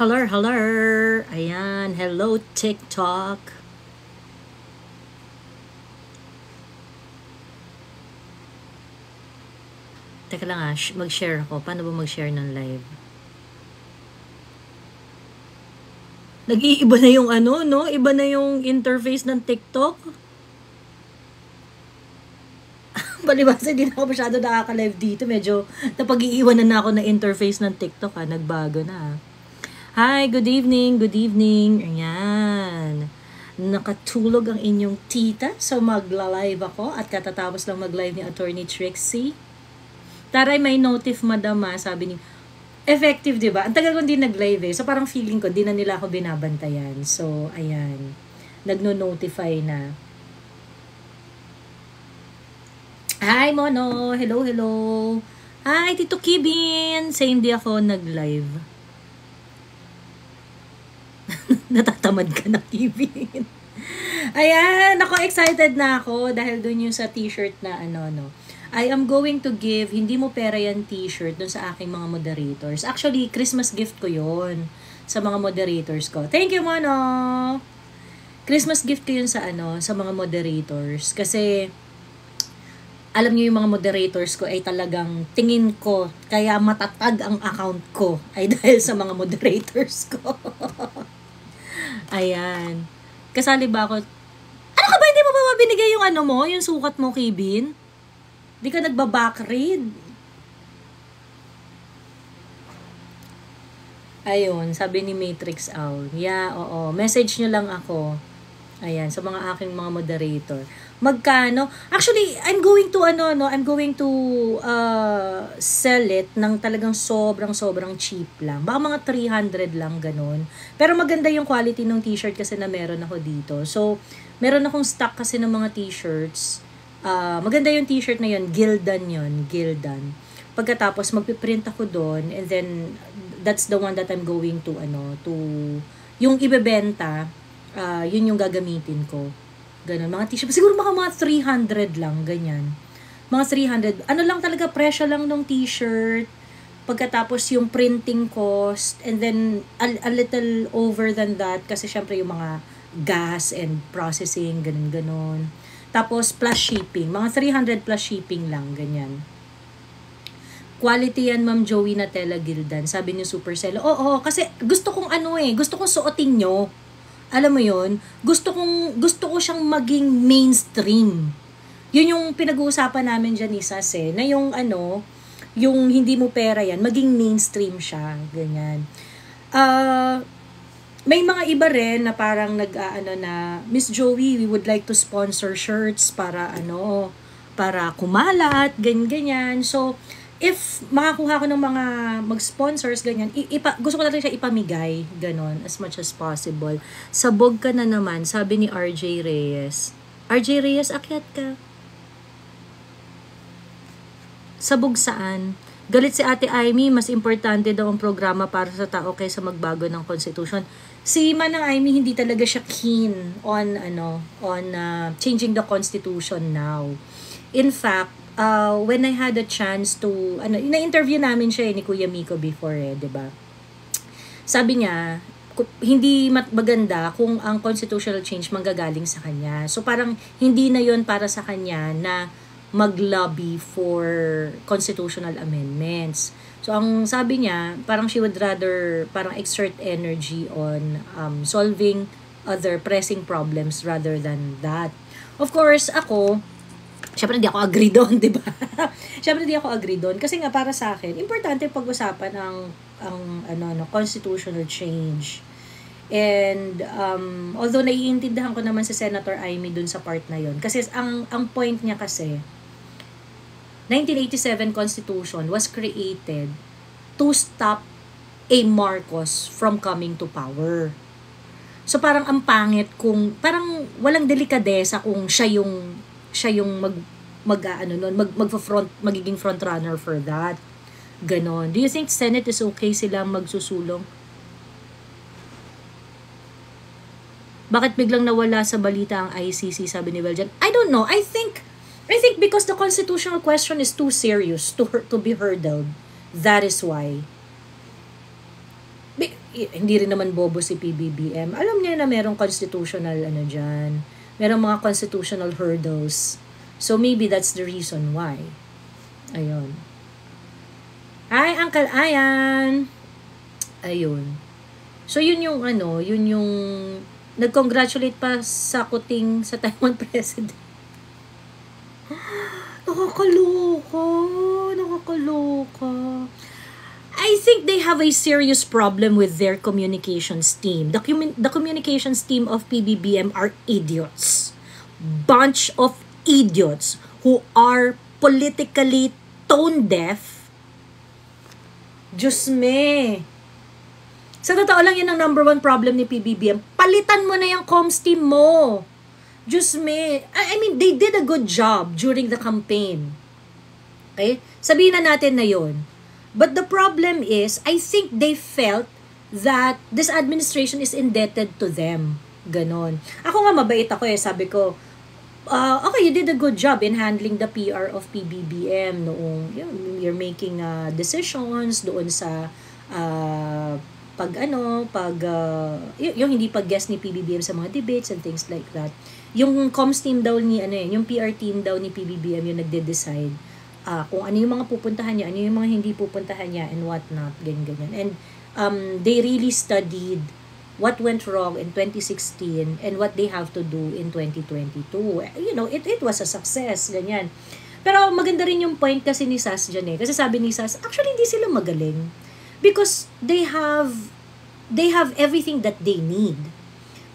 Hello, hello. Ayan, hello TikTok. Teka lang mag-share ako. Paano ba mag-share ng live? Nag-iiba na yung ano, no? Iba na yung interface ng TikTok. Palibasa, hindi na ako masyado nakaka-live dito. Medyo napag-iiwanan na ako na interface ng TikTok, ha? Nagbago na. Hi, good evening, good evening. Ayan. Nakatulog ang inyong tita. So magla-live ako at katatapos lang mag-live ni Attorney Trixie. Taray, may notif madama, sabi ni effective, di ba? Ang tagal ko din nag-live eh. So parang feeling ko, di na nila ako binabantayan. So, ayan. Nagno-notify na. Hi, Mono! Hello, hello! Hi, Tito Kibin! Say hindi ako nag-live. Natatamad ka na, Kibin. Ayan! Ako, excited na ako dahil dun yung sa t-shirt na ano. I am going to give, hindi mo pera yan t-shirt dun sa aking mga moderators. Actually, Christmas gift ko yon sa mga moderators ko. Thank you, Mono! Christmas gift ko yun sa sa mga moderators. Kasi, alam niyo yung mga moderators ko ay talagang tingin ko, kaya matatag ang account ko ay dahil sa mga moderators ko. Ayan. Kasali ba ako? Ano ka ba? Hindi mo ba binigay yung yung sukat mo, Kibin? Di ka nagba-backread. Ayun, sabi ni Matrix Owl. Yeah, oo. Message nyo lang ako. Ayan, sa mga aking mga moderator. Magkano? Actually, I'm going to sell it ng talagang sobrang cheap lang. Baka mga 300 lang ganun. Pero maganda yung quality ng t-shirt kasi na meron ako dito. So, meron akong stock kasi ng mga t-shirts. Maganda yung t-shirt na yun, Gildan yun, Gildan. Pagkatapos magpiprint ako doon and then that's the one that I'm going to yung ibebenta, yun yung gagamitin ko. Ganun, mga t-shirt. Siguro mga 300 lang, ganyan. Mga 300. Ano lang talaga, presyo lang ng t-shirt. Pagkatapos yung printing cost and then a little over than that kasi syempre yung mga gas and processing, ganun. Tapos, plus shipping. Mga 300 plus shipping lang, ganyan. Quality yan, Ma'am Joey Natella Gildan. Sabi niyo Supercell. Oo, kasi gusto kong gusto kong suotin nyo. Alam mo yun? Gusto ko siyang maging mainstream. Yun yung pinag-uusapan namin dyan ni Sas na yung yung hindi mo pera yan, maging mainstream siya. Ganyan. May mga iba rin na parang na Miss Joey, we would like to sponsor shirts para para kumalat, ganyan. So, if makakuha ko ng mga mag-sponsors, ganyan, gusto ko talaga siya ipamigay, ganon, as much as possible. Sabog ka na naman, sabi ni RJ Reyes. RJ Reyes, akyat ka. Sabog saan? Galit si Ate Amy, mas importante daw ang programa para sa tao kaysa magbago ng constitution. Si Manang Amy hindi talaga siya keen on changing the constitution now. In fact, when I had a chance to na-interview namin siya ni Kuya Miko before 'di ba? Sabi niya, hindi maganda kung ang constitutional change manggagaling sa kanya. So parang hindi na 'yon para sa kanya na mag-lobby for constitutional amendments. So, ang sabi niya, parang she would rather parang exert energy on solving other pressing problems rather than that. Of course, ako, syempre hindi ako agree doon, di ba? Syempre hindi ako agree doon. Kasi nga para sa akin, importante pag-usapan ang constitutional change. And although naiintindihan ko naman si Senator Amy dun sa part na yon, kasi ang point niya kasi 1987 Constitution was created to stop a Marcos from coming to power. So parang ang pangit kung parang walang delikadesa kung siya yung magiging front runner for that. Ganon. Do you think Senate is okay silang magsusulong? Bakit biglang nawala sa balita ang ICC, sabi ni Weljan? I don't know. I think because the constitutional question is too serious to be hurdled. That is why. hindi rin naman bobo si PBBM. Alam niya na merong constitutional ano dyan. Merong mga constitutional hurdles. So maybe that's the reason why. Ayun. Hi, Uncle Ayan! Ayun. So yun yung ano, yun yung nag-congratulate pa sa kuting sa Taiwan President. Nakakaloka. Nakakaloka. I think they have a serious problem with their communications team. The communications team of PBBM are idiots. Bunch of idiots who are politically tone deaf. Diyos me. Sa totoo lang, yun ang number one problem ni PBBM. Palitan mo na yung comms team mo. Diyos me. I mean, they did a good job during the campaign. Okay? Sabihin na natin na yun. But the problem is, I think they felt that this administration is indebted to them. Ganon. Ako nga, mabait ako eh. Sabi ko, okay, you did a good job in handling the PR of PBBM noong you're making decisions doon sa yung hindi pag-guest ni PBBM sa mga debates and things like that. Yung comms team daw ni yung PR team daw ni PBBM yung nagde-decide kung ano yung mga pupuntahan niya, ano yung mga hindi pupuntahan niya and what not, ganyan. And they really studied what went wrong in 2016 and what they have to do in 2022. You know, it was a success, ganyan. Pero maganda rin yung point kasi ni Sas dyan eh. Kasi sabi ni Sas, actually hindi sila magaling. Because they have everything that they need.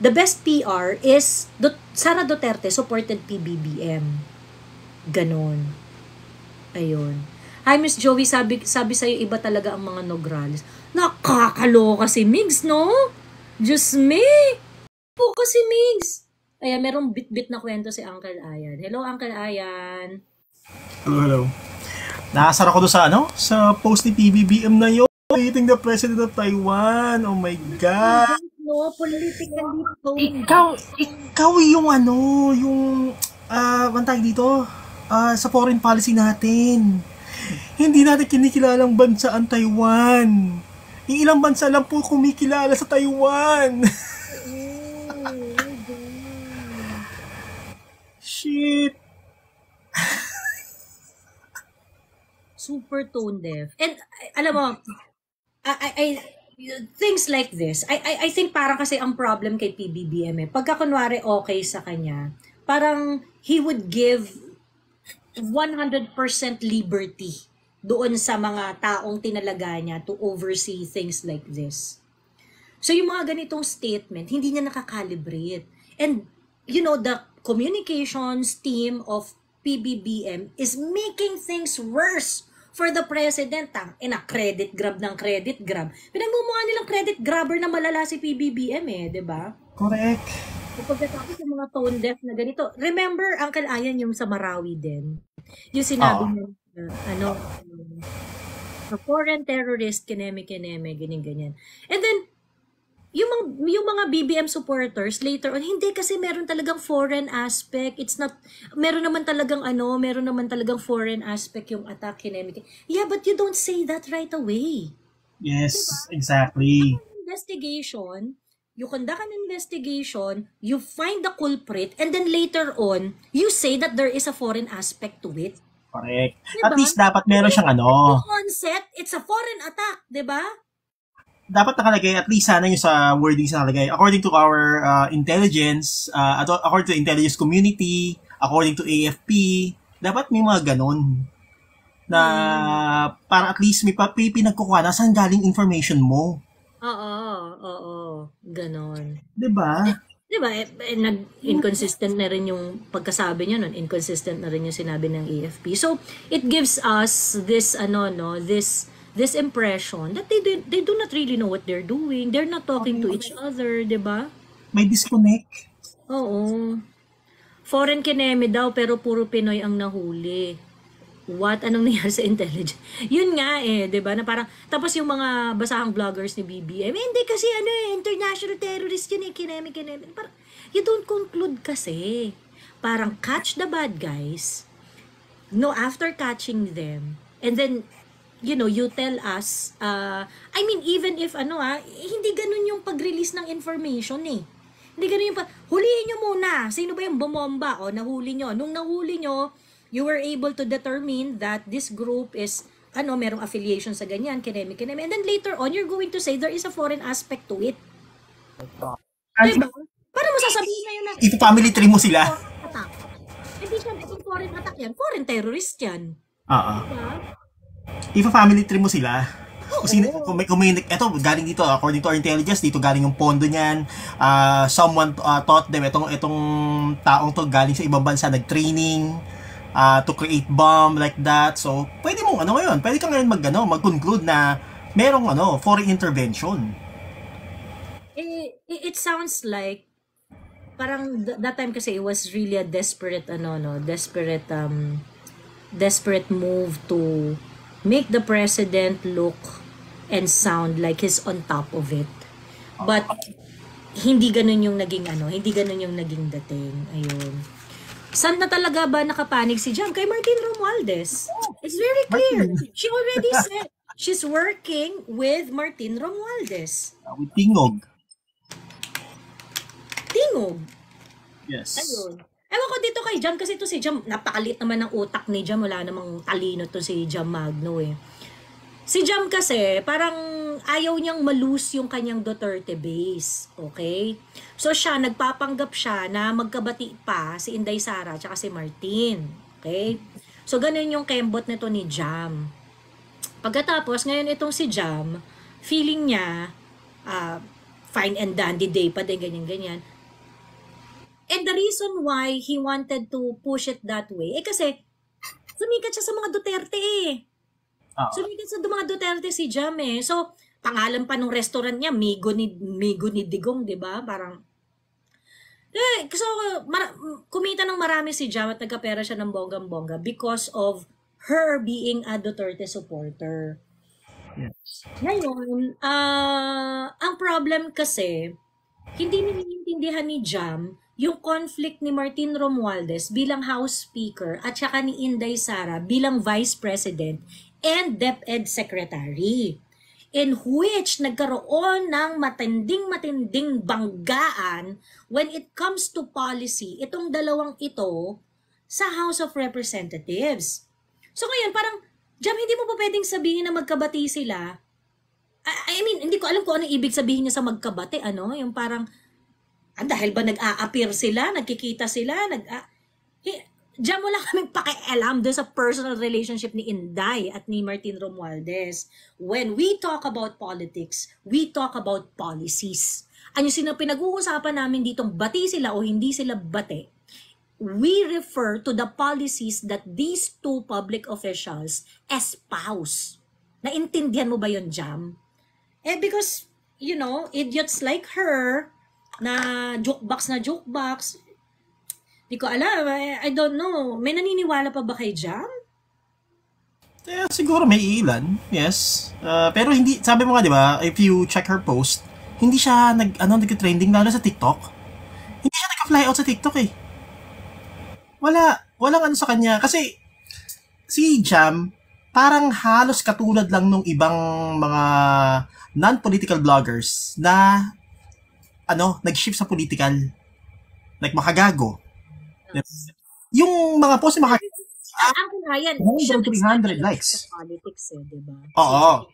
The best PR is Sara Duterte supported PBBM. Ganon. Ayun. Hi, Miss Joey, sabi sa'yo, iba talaga ang mga Nograles. Nakakaloka si Migs, no? Diyos me! Po kasi Migs. Ayan, merong bit-bit na kwento si Uncle Ayan. Hello, Uncle Ayan. Hello. Nakasara ko doon sa post ni PBBM na yun. Meeting the President of Taiwan. Oh my God. No, politically Ikaw yung bantay dito, sa foreign policy natin. Hindi natin kinikilalang bansa ang Taiwan. Yung ilang bansa lang po kumikilala sa Taiwan. Shit. Super tone deaf. And alam mo, I things like this, I think parang kasi ang problem kay PBBM pagka kunwari okay sa kanya, parang he would give 100% liberty doon sa mga taong tinalaga niya to oversee things like this. So yung mga ganitong statement, hindi niya nakakalibrate. And you know, the communications team of PBBM is making things worse for the president. Credit grab ng credit grab. Pinagmumukha nilang credit grabber na malala si PBBM di ba? Correct. Pagkatapos yung mga tone deaf na ganito. Remember, Uncle Ayan, yung sa Marawi din. Yung sinabi niya, a foreign terrorist, kineme, ganyan. And then, yung mga BBM supporters later on, hindi kasi meron talagang foreign aspect. It's not, meron naman talagang foreign aspect yung attack, kineme. Yeah, but you don't say that right away. Yes, diba? Exactly. Investigation, you conduct an investigation, you find the culprit, and then later on, you say that there is a foreign aspect to it. Correct. Diba? At least dapat meron siyang onset, it's a foreign attack, diba? Dapat nakalagay, at least sana yung sa wording sa nakalagay, according to our intelligence, according to the intelligence community, according to AFP, dapat may mga ganon. Na para at least may pinagkukuha na saan galing information mo. Oo. Ganon. Diba? Diba? Inconsistent na rin yung pagkasabi niya nun. Inconsistent na rin yung sinabi ng AFP. So, it gives us this, this impression that they do not really know what they're doing. They're not talking to each other, diba? May disconnect. Oo. Foreign kineme daw, pero puro Pinoy ang nahuli. What? Anong nangyari sa intelligence? Yun nga diba? Na parang, tapos yung mga basahang vloggers ni BBM, hindi kasi international terrorist yun kineme. Parang, you don't conclude kasi. Parang catch the bad guys. No, after catching them, and then you tell us, I mean, even if hindi ganun yung pag-release ng information eh. Hindi ganun yung huliin nyo muna. Sino ba yung bumomba? O, nahuli nyo. Nung nahuli nyo, you were able to determine that this group is, merong affiliation sa ganyan, kinemi. And then later on, you're going to say there is a foreign aspect to it. Diba? Paano mo sasabihin na yun na? If family tree mo sila. Attack. Hindi siya foreign attack yan. Foreign terrorist yan. Diba? If family tree mo sila, kung may eto galing dito according to our intelligence, dito galing yung pondo niyan, someone taught them itong taong to galing sa ibang bansa, nag-training to create bomb like that. So pwede mong ngayon, pwede ka ngayon mag-conclude na merong foreign intervention. It sounds like parang that time kasi it was really a desperate desperate move to make the president look and sound like he's on top of it. But hindi ganun yung naging dating. Ayun. Saan na talaga ba nakapanig si Jam? Kay Martin Romualdez. It's very clear. She already said she's working with Martin Romualdez. With Tingog. Yes. Ayun. Ewan ko dito kay Jam kasi to si Jam, napakalit naman ng utak ni Jam. Wala namang talino to si Jam Magno eh. Si Jam kasi, parang ayaw niyang malose yung kanyang Duterte base. Okay? So siya, nagpapanggap siya na magkabati pa si Inday Sara at si Martin. Okay? So ganun yung kembot nito ni Jam. Pagkatapos, ngayon itong si Jam, feeling niya, fine and dandy day pa din, ganyan-ganyan. And the reason why he wanted to push it that way, kasi sumikat siya sa mga Duterte eh. Sumikat sa mga Duterte si Jam eh. So, pangalan pa ng restaurant niya, Migo ni Digong, di ba? Parang, so, kumita ng marami si Jam at nagkapera siya ng bonggang-bongga because of her being a Duterte supporter. Yes. Ngayon, ang problem kasi, hindi niniintindihan ni Jam yung conflict ni Martin Romualdez bilang House Speaker at saka ni Inday Sara bilang Vice President and DepEd Secretary, in which nagkaroon ng matinding banggaan when it comes to policy itong dalawang ito sa House of Representatives. So ngayon, parang, Jam, hindi mo pa pwedeng sabihin na magkabati sila. I mean, hindi ko alam kung ano ibig sabihin niya sa magkabati, yung parang, dahil ba nag-a-appear sila, nagkikita sila, Jam, wala kaming pakialam doon sa personal relationship ni Inday at ni Martin Romualdez. When we talk about politics, we talk about policies. Ano pinag-uusapan namin ditong bati sila o hindi sila bati, we refer to the policies that these two public officials espouse. Naintindihan mo ba yun, Jam? Because, idiots like her, na jukebox, di ko alam, I don't know. May naniniwala pa ba kay Jam? Siguro may ilan, yes. Pero hindi, sabi mo nga, di ba, if you check her post, hindi siya nag-trending lalo sa TikTok. Hindi siya nag-fly out sa TikTok eh. Walang sa kanya. Kasi, si Jam, parang halos katulad lang nung ibang mga non-political vloggers na nag-shift sa political. Like Makagago. Yung mga post ni Makagago. Ang kinayan, 300 likes. Sa politics diba? Oo.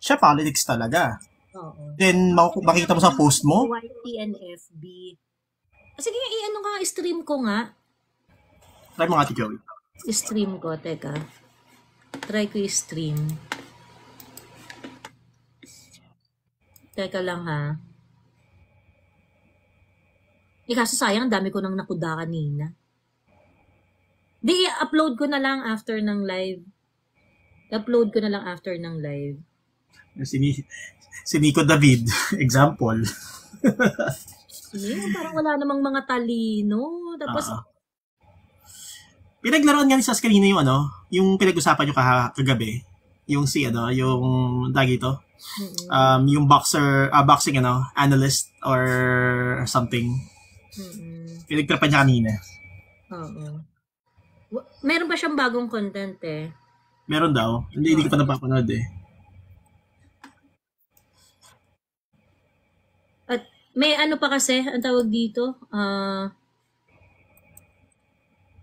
Siya politics talaga. Oo. Then, makita mo sa post mo. YT and FB. Sige, stream ko nga. Try mo nga, Joey. Stream ko, teka. Try ko i-stream. Teka lang ha. Kaso sayang, dami ko nang nakuda kanina. Upload ko na lang after ng live. Si Nico David, example. Parang wala namang mga talino. Tapos, pinaglaruan nga ni Sas kanina yung pinag-usapan nyo kagabi. Yung yung tagi ito. Yung boxing analyst or something. Pinagtrapan niya kanina. Oo. Meron ba siyang bagong content eh? Meron daw. Hindi ko pa napapanood eh. At may ano pa kasi, ang tawag dito,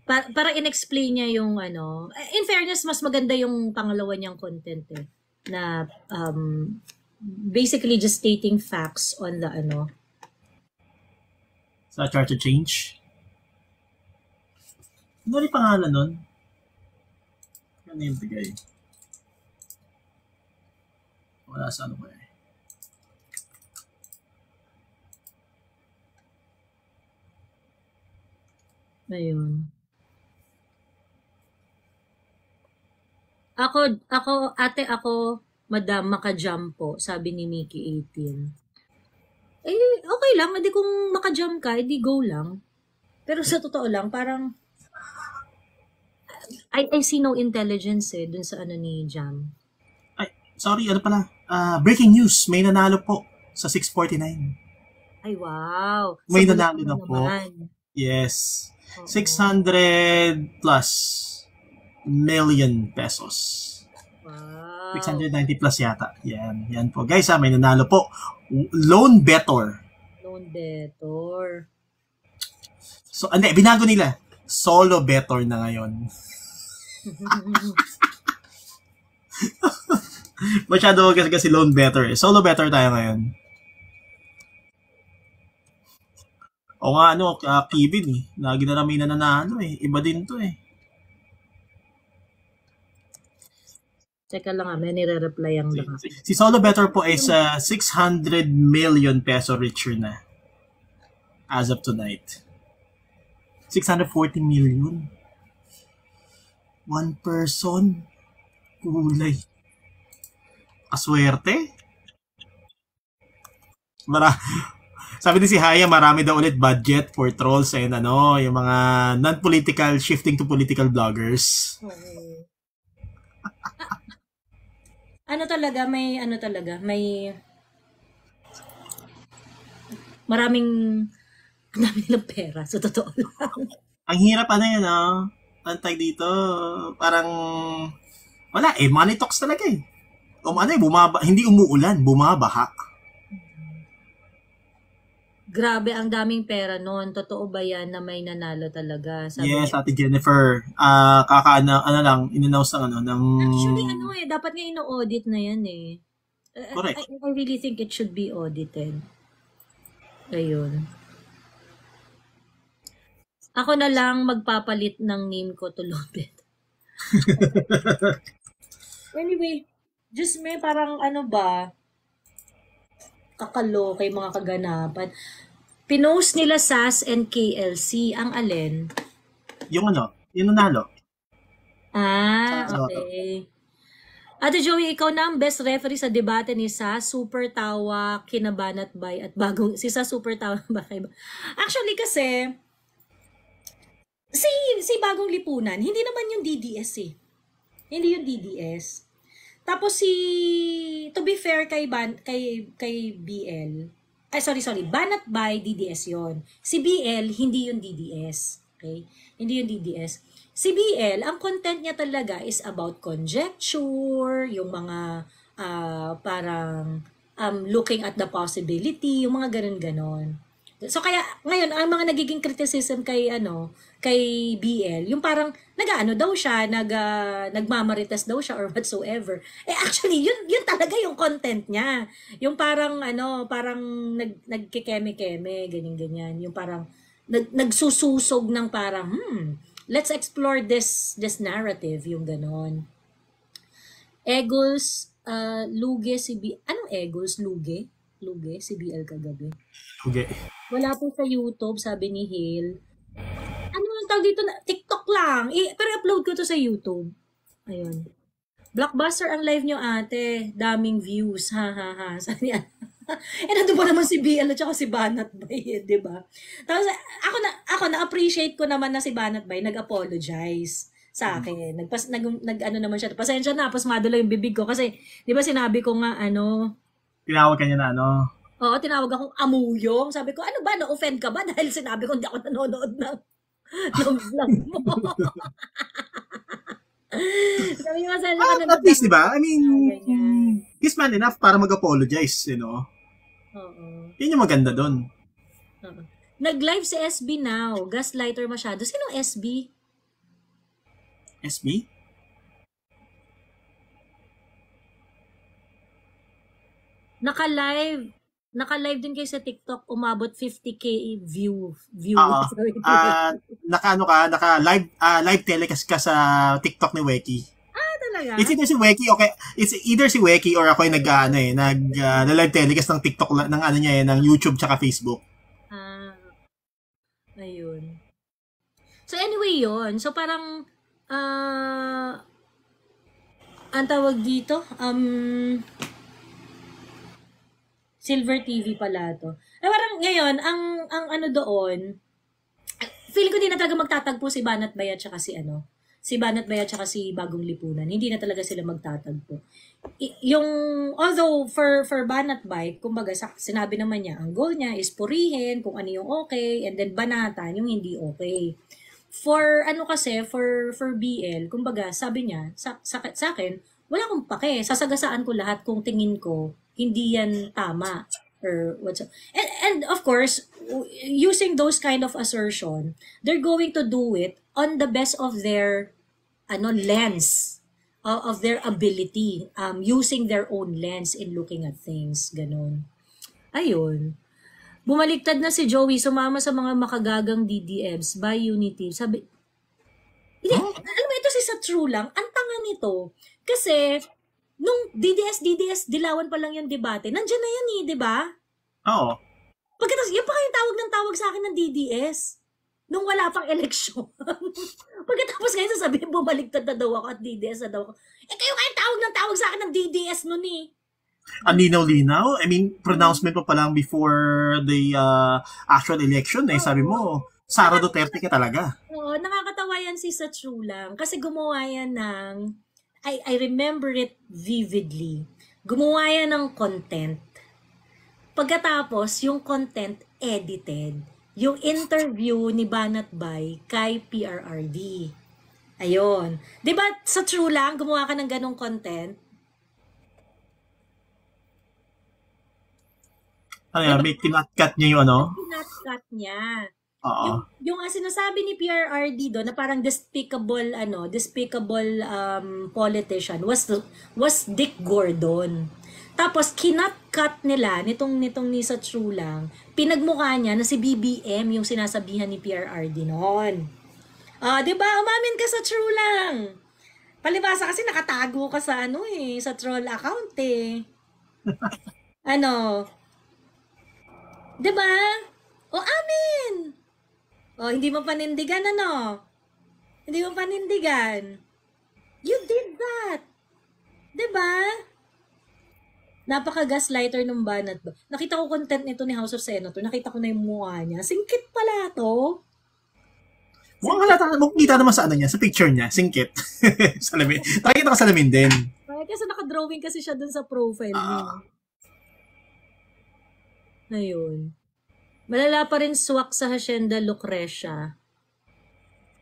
para in-explain niya yung ano. In fairness, mas maganda yung pangalawa niyang content eh. Na basically just stating facts on the ano. Sa Chart to Change. Ano rin pangalan nun? Ano yung bigay? Wala sa ano ba eh. Ayun. Ate ako, madam, maka-jump po, sabi ni Mickey 18. Eh, okay lang, edi kung maka-jump ka, edi go lang. Pero sa totoo lang, parang, I see no intelligence eh, dun sa ano ni Jam. Ay, sorry, ano pala? Breaking news, may nanalo po sa 649. Ay, wow. May Sa nanalo na Bulacan po. naman. Yes. Oo. 600 plus million pesos. Wow. 690 plus yata. Yan po. Guys, may nanalo po. Loan Better. Loan Better. So, hindi, binago nila. Solo Better na ngayon. Masyado kasi Loan Better eh. Solo Better tayo ngayon. O nga, Kevin eh. Lagi na namin nananalo eh. Iba din to eh. Teka lang may nire-reply ang lang. Si Solo Better po is 600 million peso richer na. As of tonight. 640 million. One person. Kulay. Aswerte. Sabi ni si Haya, marami daw ulit budget for trolls and yung mga non-political shifting to political bloggers. May maraming dami nilang pera, sa totoo lang. Ang hirap yan, antay dito, parang, wala money talks talaga eh. Hindi umuulan, bumabaha. Grabe, ang daming pera noon. Totoo ba yan na may nanalo talaga? Sabi yes, Ate Jennifer. In-announce ng Actually, dapat nga ino-audit na yan eh. Correct. I really think it should be audited. Ayun. Ako na lang magpapalit ng name ko to Lobet. Anyway, just may parang kakalo kay mga kaganapan. Pinost nila SAS and KLC. Ang alin? Yung nanalo. Okay. Ate Joey, ikaw na ang best referee sa debate ni SAS, Super Tawa, Kinabanat Bay, at bagong, si SAS Super Tawa ba? Actually kasi, si Bagong Lipunan, hindi naman yung DDS eh. Hindi yung DDS. Tapos to be fair kay BL, Banat by DDS yon. Si BL, hindi yung DDS. Okay? Hindi yung DDS. Si BL, ang content niya talaga is about conjecture, yung mga parang looking at the possibility, yung mga ganon-ganon. So kaya ngayon ang mga nagiging criticism kay BL, yung parang daw siya, nagmamarites daw siya or whatsoever. Actually yun talaga yung content niya. Yung parang parang nagkikeme-keme, ganyan. Yung parang nagsususog ng parang let's explore this narrative, yung ganon. Eagles Luge si BL. Anong Eagles Luge si BL kagabi? Okay. Wala po sa YouTube, sabi ni Hale. Ano ang tawag dito? TikTok lang. Pero upload ko to sa YouTube. Ayun. Blockbuster ang live nyo, ate. Daming views. Ha. Sabi niya. Nandun pa naman si BL at saka si Banat Bay, di ba? Tapos ako na-appreciate ko naman na si Banat Bay nag-apologize sa akin. Nag-ano naman siya. Pasensya na, pasmado lang yung bibig ko. Kasi, di ba sinabi ko nga, tinawag ka niya na Oo, tinawag akong amuyong. Sabi ko, ano ba, na-offend ka ba? Dahil sinabi ko hindi ako nanonood ng ng vlog mo. Sabi mo, masala ka na At least, di ba? I mean, ganyan. he's man enough para mag-apologize, you know? Oo. Yun yung maganda doon. Oo. Nag-live si SB now. Gaslighter masyado. Sinong SB? SB? Naka-live din kayo sa TikTok, umabot 50k view. Oo. Naka-live telecast ka sa TikTok ni Weki. Talaga? It's either si Weki, okay. It's either si Weki or ako yung live telecast ng TikTok, ng ano niya ng YouTube tsaka Facebook. Ayun. So anyway yun. So parang, ang tawag dito, Silver TV pala to. Parang ngayon, ang ano doon, feeling ko di na talaga magtatagpo si Banat Bay at saka si Banat Bay at saka si Bagong Lipunan. Hindi na talaga sila magtatagpo. Although for Banat Bay, kumbaga sinabi naman niya, ang goal niya is purihin kung ano yung okay, and then banatan yung hindi okay. For BL, kumbaga sabi niya, sa akin, wala akong pake. Sasagasaan ko lahat kung tingin ko hindi yan tama or what's and of course using those kind of assertion, they're going to do it on the best of their lens of their ability, using their own lens in looking at things, ganun. Ayun. Bumaliktad na si Joey, sumama sa mga makagagang DDMs by Unity. Sabi, hindi, alam mo, ito sa true lang, ang tanga nito. Kasi, nung DDS, dilawan pa lang yung debate, nandiyan na yan di ba? Oo. Pagkatapos, yan pa kayong tawag sa akin ng DDS. Nung wala pang eleksyon. Pagkatapos ngayon sasabihin, bumaliktad na daw ako at DDS na daw ako. Kayo tawag sa akin ng DDS nun Ang linaw-linaw. I mean, pronouncement mo pa lang before the actual election. Sabi mo, Sara Duterte ka talaga. Oo, nakakatawa yan sa true lang. Kasi gumawa yan ng, I remember it vividly. Gumawa yan ng content. Pagkatapos, yung content edited. Yung interview ni Banat Bay kay PRRD. Ayun. Diba sa true lang, gumawa ka ng ganong content? Ano yan, may kinat-cut niya yung ano? Kinat-cut niya. Oo. Yung sinasabi ni PRRD doon na parang despicable politician was Dick Gordon. Tapos kinat-cut nila nitong ni sa True lang, pinagmukha niya na si BBM yung sinasabihan ni PRRD noon. 'Di ba? Umamin ka sa True lang. Palibasa kasi nakatago ka sa sa troll account ano? 'Di ba? Amin. Hindi mo panindigan Hindi mo panindigan. You did that. 'Di ba? Napaka-gaslighter ng Banat Bay. Nakita ko content nito ni House of Senator. Nakita ko na yung mukha niya. Singkit pala to. Mukhang halata, kita naman sa niya, sa picture niya. Singkit. Salamin. Nakita ka salamin din. Kasi naka-drawing kasi siya dun sa profile niya. Ayun. Malala pa rin swak sa Hacienda Lucrecia.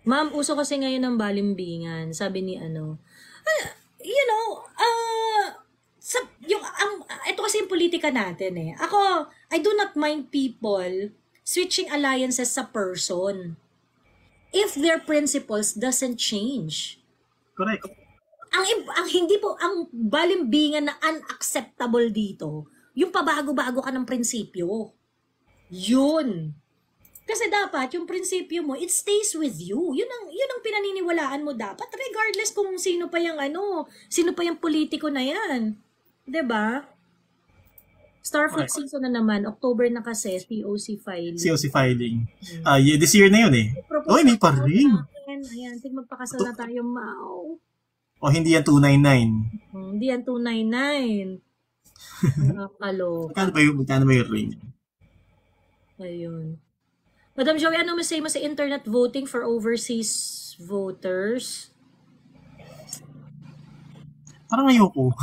Ma'am, uso kasi ngayon ng balimbingan. Sabi ni ito kasi yung politika natin Ako, I do not mind people switching alliances sa person if their principles doesn't change. Correct. Ang balimbingan na unacceptable dito, yung pabago-bago ka ng prinsipyo. Yun. Kasi dapat yung prinsipyo mo, it stays with you. Yun ang pinaniniwalaan mo dapat regardless kung sino pa yung politiko na yan. 'Di ba? Starfoot season na naman, October na kasi, COC filing. COC filing. This year na yun may pa rin. Ayan, magpakasal na tayo, Mao. Hindi yan 299. Hindi yan 299. Nakakalo. Magkano ba yung ring? Ayun. Madam Joey, ano masay mo sa internet voting for overseas voters? Parang ayoko.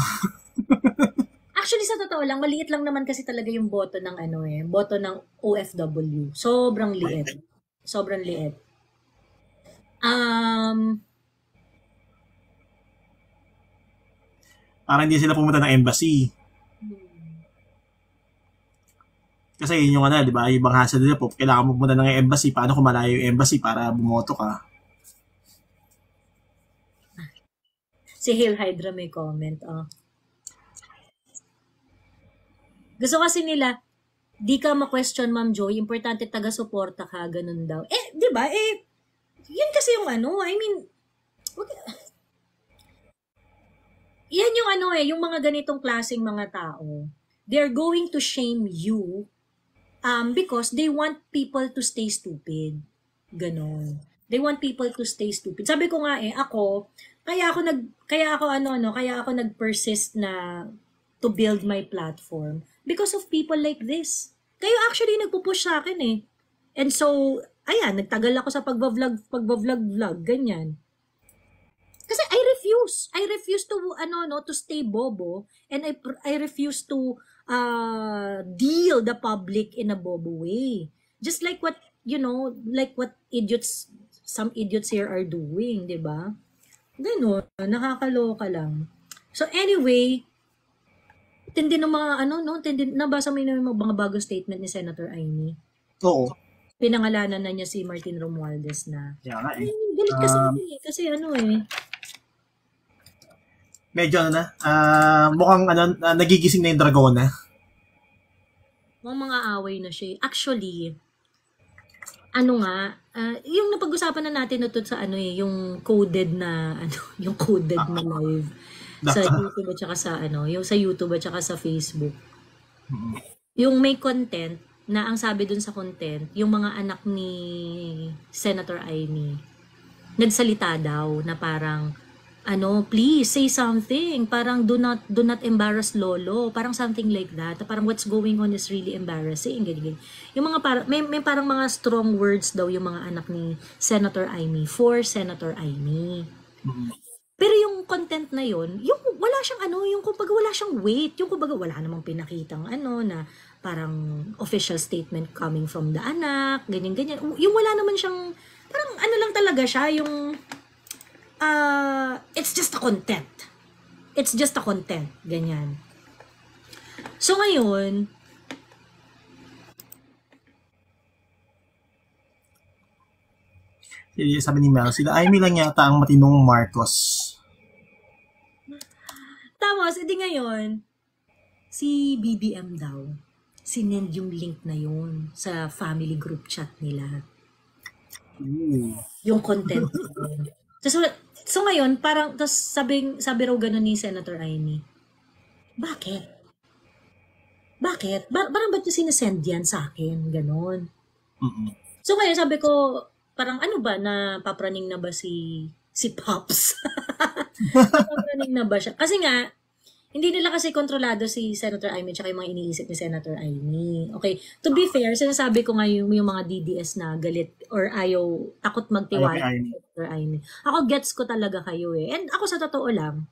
Actually, sa totoo lang, maliit lang naman kasi talaga yung boto ng boto ng OFW. Sobrang liit. Sobrang liit. Para hindi sila pumunta ng embassy. Kasi yun yung di ba? Yung ibang hassle nila po, kailangan mo pumunta ng embassy. Paano kung malayo yung embassy para bumoto ka? Si Hail Hydra may comment, Gusto kasi nila, di ka ma-question, Ma'am Joy, importante taga-suporta ka, ganun daw. Di ba? Yun kasi yung I mean, yan yung yung mga ganitong klaseng mga tao. They're going to shame you because they want people to stay stupid. Ganon. They want people to stay stupid. Sabi ko nga kaya ako nag-persist na to build my platform because of people like this. Kayo actually nagpo-push sa akin And so, ayan, nagtagal ako sa pagba-vlog, ganyan. Kasi I refuse to to stay bobo, and I refuse to deal the public in a bobo way. Just like what some idiots here are doing, 'di ba? Ganun, nakakaloka lang. So anyway, tindi ng mga nabasa mo yung mga bagong statement ni Senator Amy. Oo. Pinangalanan na niya si Martin Romualdez na. Yeah, galit kasi medyo mukhang nagigising na yung Dragona. Mga away na siya. Actually, yung napag-usapan na natin sa yung coded na yung coded na live sa YouTube at saka sa yung sa YouTube at saka sa Facebook. Yung may content na ang sabi dun sa content, yung mga anak ni Senator Amy nagsalita daw na parang please say something, parang do not embarrass Lolo, parang something like that, parang what's going on is really embarrassing, ganyan. Yung mga may parang mga strong words daw yung mga anak ni Senator Amy for Senator Amy. Pero yung content na yun, yung wala siyang yung kumbaga wala siyang weight, yung kumbaga wala namang pinakitang na parang official statement coming from the anak, ganyan. Yung wala naman siyang, parang lang talaga siya, yung it's just a content. It's just a content. Ganyan. So, ngayon, sabi ni Mel, sila Amy lang yata ang matinong Marcos. Tapos, edi ngayon, si BBM daw, sinend yung link na yun sa family group chat nila. Yung content. So ngayon, parang, sabi raw gano'n ni Senator Amy, bakit? Parang ba't niya sinasend yan sa akin? Ganon. So ngayon, sabi ko, parang napapraning na ba si Pops? Napapraning na ba siya? Kasi nga, hindi nila kasi kontrolado si Senator Amy at yung mga iniisip ni Senator Amy. Okay, to be fair, sinasabi ko nga yung mga DDS na galit or takot magtiwala kay Senator Amy. Ako, gets ko talaga kayo And ako sa totoo lang,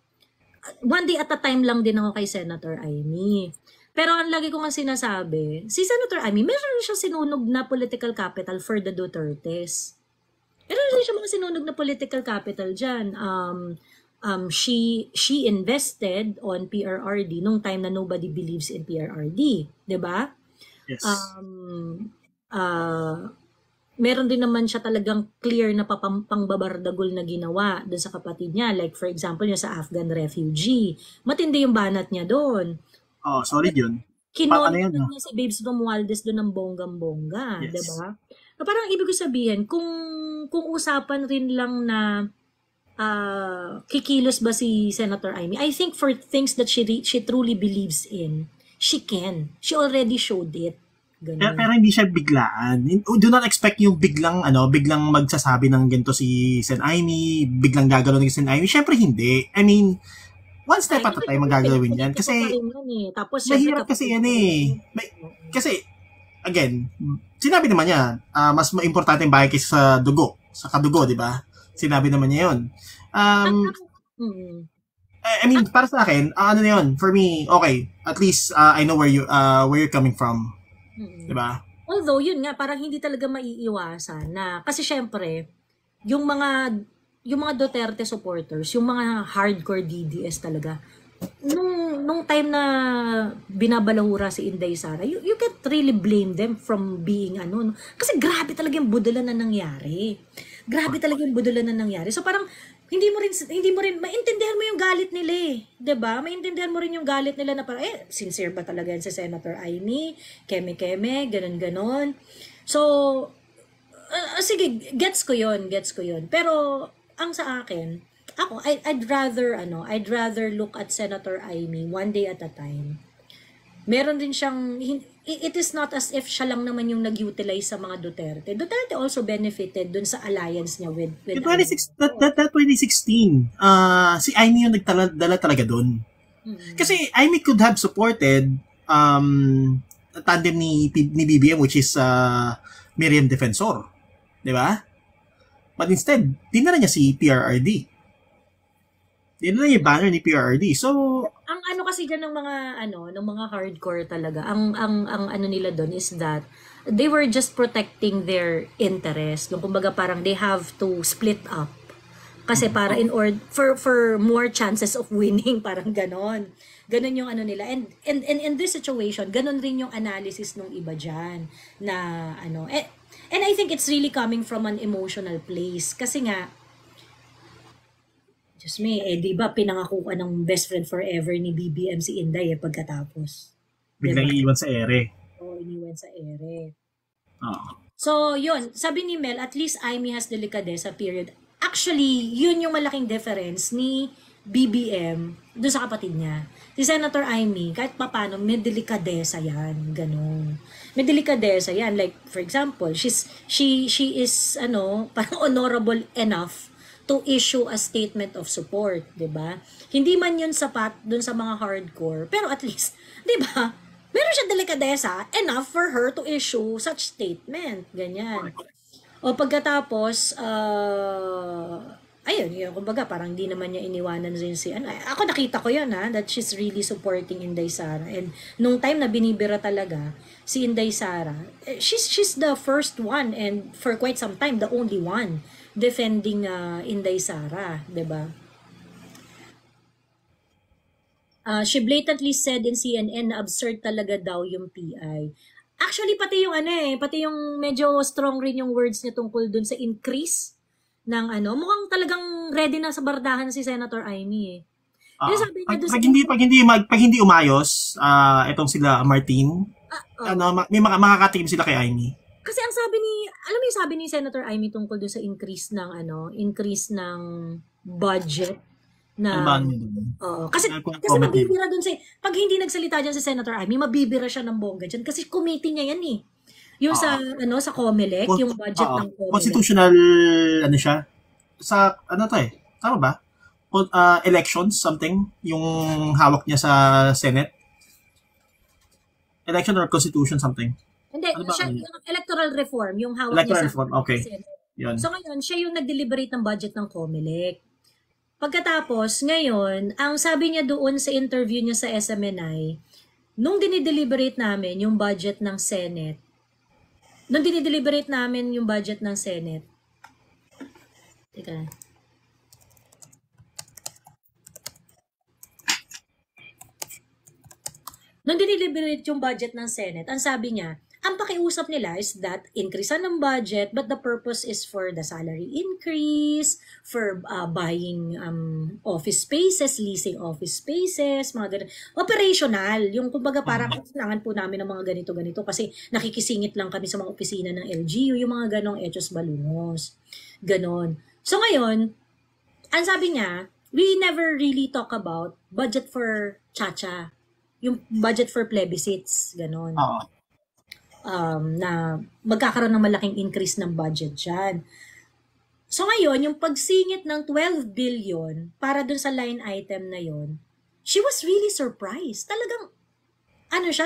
one day at a time lang din ako kay Senator Amy. Pero ang lagi ko nga sinasabi, si Senator Amy, meron siyang sinunog na political capital for the Dutertes. Meron rin siya mga sinunog na political capital dyan. She invested on PRRD nung time na nobody believes in PRRD, 'di ba? Yes. Meron din naman siya talagang clear na pangbabardagol na ginawa doon sa kapatid niya, like for example yung sa Afghan refugee. Matindi yung banat niya doon. Oh, solid yun. Kinonit niya si Babes Romualdez doon ng bonggang-bongga, yes. 'di ba? Parang ibig ko sabihin, kung usapan rin lang na kikilos ba si Senator Amy? I think for things that she truly believes in, she can. She already showed it. Pero hindi siya biglaan. Do not expect yung biglang magsasabi ng ganito si Sen Amy, biglang gagawin ni Sen Amy. Syempre hindi. I mean, one step at a time magagawin yan. Kasi, tapos mahirap kasi yan Kasi, again, sinabi naman niya, mas importante yung bahay kaysa sa dugo. Sa kadugo, di ba? Sinabi naman niya yun. I mean, para sa akin, na yun, for me, okay, at least I know where you're coming from. Diba? Although, yun nga, parang hindi talaga maiiwasan na, kasi syempre, yung mga Duterte supporters, yung mga hardcore DDS talaga, nung time na binabalahura si Inday Sara, you can't really blame them from being ano, no? Kasi grabe talaga yung budulan na nangyari. Grabe talaga yung budulan na nangyari. So parang hindi mo rin maintindihan mo yung galit nila eh. 'Di ba? Maintindihan mo rin yung galit nila na parang sincere ba talaga yan si Senator Amy? Keme-keme, ganun-ganon. So sige, gets ko 'yon. Pero ang sa akin, I'd rather look at Senator Amy one day at a time. Meron din siyang, it is not as if siya lang naman yung nag-utilize sa mga Duterte. Duterte also benefited dun sa alliance niya with 2016, si Amy yung nagdala talaga dun. Kasi Amy could have supported tandem ni BBM, which is Miriam Defensor. Di ba? But instead, dinala niya si PRRD. Dinala niya yung banner ni PRRD. So, ang ano kasi dyan ng mga hardcore talaga, ang ano nila doon is that they were just protecting their interest. Yung kumbaga parang they have to split up. Kasi para in order for more chances of winning, parang ganon. Ganon yung ano nila. And in this situation, ganon rin yung analysis ng iba dyan na ano. And I think it's really coming from an emotional place. Kasi nga, Diyos me, di ba pinangako ka ng best friend forever ni BBM si Inday pagkatapos. Biglang iiwan sa ere. Oo, iniwan sa ere. Oh. So, yun. Sabi ni Mel, at least Amy has delicadeza period. Actually, yun yung malaking difference ni BBM doon sa kapatid niya. Si Senator Amy, kahit papano, may delikadesa yan. Ganun. May delikadesa yan. Like, for example, she is, parang honorable enough to issue a statement of support, 'di ba? Hindi man 'yun sapat dun sa mga hardcore, pero at least, 'di ba? Meron siya delikadesa enough for her to issue such statement, ganyan. O pagkatapos ayun, kumbaga parang hindi naman niya iniwanan din si ako nakita ko 'yun that she's really supporting Inday Sara. And nung time na binibira talaga si Inday Sara, she's the first one and for quite some time the only one defending Inday Sara, 'di ba? She blatantly said in CNN na absurd talaga daw yung PI. Actually pati yung medyo strong rin yung words niya tungkol dun sa increase ng mukhang talagang ready na sa bardahan si Senator Amy eh. Sabi niya pag hindi umayos, etong sila Martin, may makakatikim sila kay Amy. Kasi ang sabi ni Senator Amy tungkol doon sa increase ng budget na kasi mabibira doon pag hindi nagsalita diyan si Senator Amy, mabibira siya ng bongga diyan kasi committee niya yan eh. Yung sa COMELEC, yung budget ng COMELEC. Constitutional siya sa tama ba? Elections something yung hawak niya sa Senate. Election or constitution something. Hindi, yung electoral reform, yung hawak electoral niya reform, okay. Yun. So ngayon, siya yung nag-deliberate ng budget ng COMELEC. Pagkatapos, ngayon, ang sabi niya doon sa interview niya sa SMNI, nung dinideliberate namin yung budget ng Senate, teka. Nung dinideliberate yung budget ng Senate, ang sabi niya, ang pakiusap nila is that increasean ng budget but the purpose is for the salary increase, for buying office spaces, leasing office spaces, mga ganun. Operational, yung kumbaga parang kailangan po namin ng mga ganito-ganito kasi nakikisingit lang kami sa mga opisina ng LGU, yung mga ganong etos balungos. Ganon. So ngayon, ang sabi niya, we never really talk about budget for Chacha, yung budget for plebiscites, ganon. Na magkakaroon ng malaking increase ng budget dyan. So ngayon, yung pagsingit ng 12 billion para dun sa line item na yon, she was really surprised. Talagang,